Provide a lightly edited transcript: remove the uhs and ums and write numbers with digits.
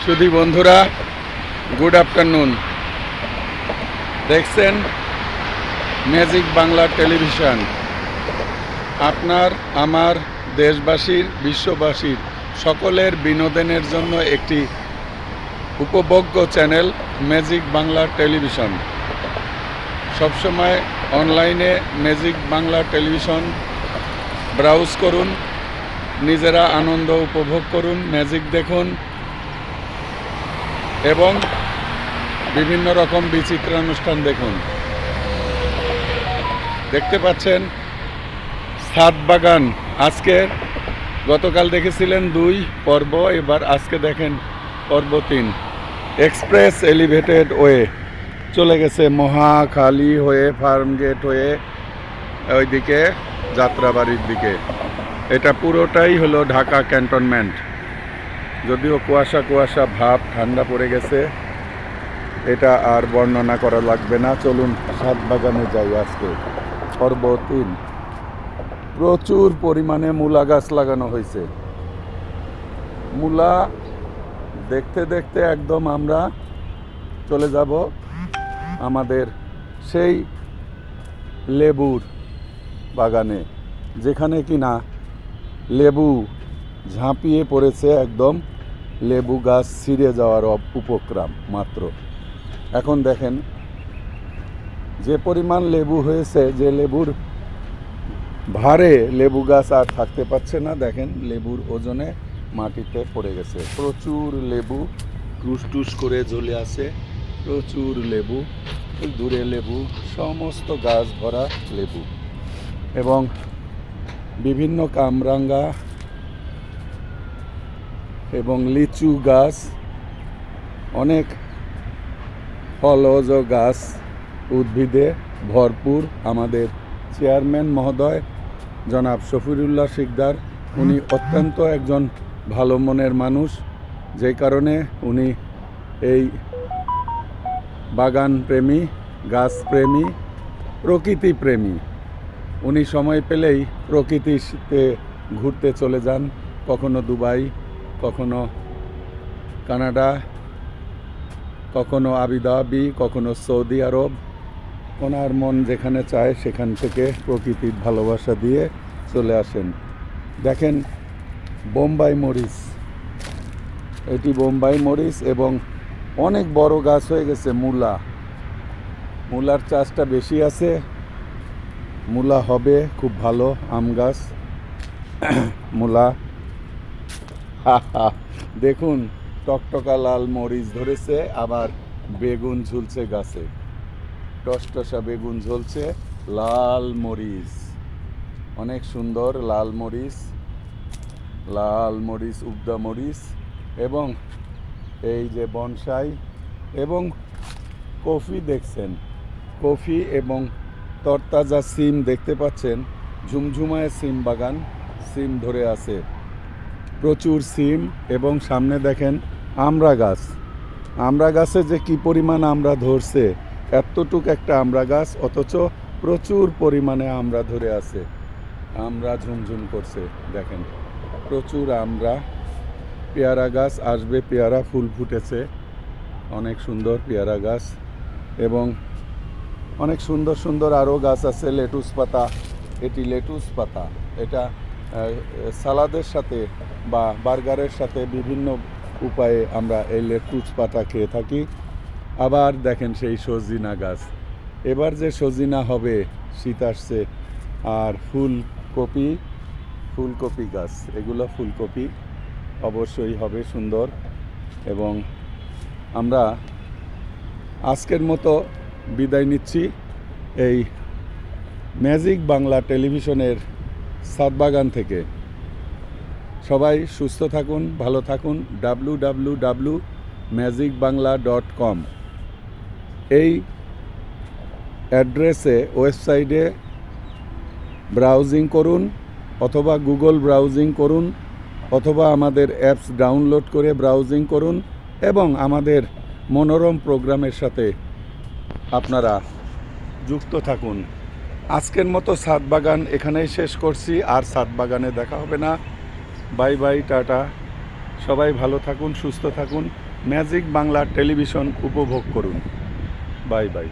সুধী বন্ধুরা, good afternoon. দেখছেন magic Bangla television. আপনার আমার দেশবাসীর বিশ্ববাসীর সকলের বিনোদনের জন্য একটি উপভোগ্য চ্যানেল ম্যাজিক বাংলা টেলিভিশন। সবসময় অনলাইনে ম্যাজিক বাংলা টেলিভিশন ব্রাউজ করুন, নিজেরা আনন্দ উপভোগ করুন, ম্যাজিক দেখুন এবং বিভিন্ন রকম বিচিত্রানুষ্ঠান দেখুন। দেখতে পাচ্ছেন ছাদ বাগান। আজকে গতকাল দেখেছিলেন 2 পর্ব, এবার আজকে দেখেন পর্ব 3। এক্সপ্রেস এলিভেটেড ওয়ে চলে গেছে মহাখালী হয়ে, ফার্মগেট হয়ে ওইদিকে যাত্রাবাড়ির দিকে। এটা পুরোটাই হলো ঢাকা ক্যান্টনমেন্ট। যদিও কুয়াশা কুয়াশা ভাব, ঠান্ডা পড়ে গেছে, এটা আর বর্ণনা করা লাগবে না। চলুন ছাদ বাগানে যাই। আজকে পর্ব 3। প্রচুর পরিমাণে মূলা গাছ লাগানো হয়েছে। মূলা দেখতে দেখতে একদম আমরা চলে যাব আমাদের সেই লেবুর বাগানে, যেখানে কিনা লেবু ঝাঁপিয়ে পড়েছে, একদম লেবু গাছ ছিঁড়ে যাওয়ার উপক্রম মাত্র। এখন দেখেন যে পরিমাণ লেবু হয়েছে, যে লেবুর ভারে লেবু গাছ আর থাকতে পারছে না। দেখেন লেবুর ওজনে মাটিতে পড়ে গেছে। প্রচুর লেবু টুস টুস করে ঝুলে আছে, প্রচুর লেবু, দূরে লেবু, সমস্ত গাছ ভরা লেবু এবং বিভিন্ন কামরাঙ্গা এবং লিচু গাছ, অনেক ফলজ গাছ উদ্ভিদে ভরপুর। আমাদের চেয়ারম্যান মহোদয় জনাব শফিউল্লাহ শিকদার, উনি অত্যন্ত একজন ভালো মনের মানুষ, যেই কারণে উনি এই বাগান প্রেমী, গাছ প্রেমী, প্রকৃতি প্রেমী। উনি সময় পেলেই প্রকৃতিতে ঘুরতে চলে যান, কখনো দুবাই, কখনো কানাডা, কখনো আবুধাবি, কখনো সৌদি আরব। ওনার মন যেখানে চায় সেখান থেকে প্রকৃতির ভালোবাসা দিয়ে চলে আসেন। দেখেন বোম্বাই মরিচ, এটি বোম্বাই মরিচ এবং অনেক বড় গাছ হয়ে গেছে। মূলার চাষটা বেশি আছে, মূলা হবে খুব ভালো। আম গাছ, মূলা, দেখুন টকটকা লাল মরিচ ধরেছে, আবার বেগুন ঝুলছে গাছে, টসটসা বেগুন ঝুলছে, লাল মরিচ, অনেক সুন্দর লাল মরিচ, উবদা মরিচ এবং এই যে বনসাই এবং কফি দেখছেন, কফি এবং তরতাজা সিম দেখতে পাচ্ছেন। ঝুমঝুমায় সিম বাগান, সিম ধরে আছে, প্রচুর সিম। এবং সামনে দেখেন আমড়া গাছে যে কি পরিমাণ আমড়া ধরছে, এতটুক একটা আমড়া গাছ, অথচ প্রচুর পরিমাণে আমড়া ধরে আছে, আমড়া ঝুমঝুম করছে। দেখেন প্রচুর আমড়া। পেয়ারা গাছ আসবে, পেয়ারা ফুল ফুটেছে, অনেক সুন্দর পেয়ারা গাছ এবং অনেক সুন্দর সুন্দর আরও গাছ আছে। লেটুস পাতা, এটি লেটুস পাতা, এটা সালাদের সাথে বা বার্গারের সাথে বিভিন্ন উপায়ে আমরা এই লেটুস পাতা খেয়ে থাকি। আবার দেখেন সেই সজিনা গাছ, এবার যে সজিনা হবে, শীত আসছে। আর ফুলকপি গাছ, এগুলো ফুলকপি অবশ্যই হবে সুন্দর। এবং আমরা আজকের মতো বিদায় নিচ্ছি এই ম্যাজিক বাংলা টেলিভিশনের ছাদ বাগান থেকে। সবাই সুস্থ থাকুন, ভালো থাকুন। www.magicbangla.com এই অ্যাড্রেসে, ওয়েবসাইটে ব্রাউজিং করুন, অথবা গুগল ব্রাউজিং করুন, অথবা আমাদের অ্যাপস ডাউনলোড করে ব্রাউজিং করুন এবং আমাদের মনোরম প্রোগ্রামের সাথে আপনারা যুক্ত থাকুন। আজকের মতো ছাদ বাগান এখানেই শেষ করছি, আর ছাদ বাগানে দেখা হবে না। Bye bye, tata. সবাই ভালো থাকুন, সুস্থ থাকুন। ম্যাজিক বাংলা টেলিভিশন উপভোগ করুন। Bye bye.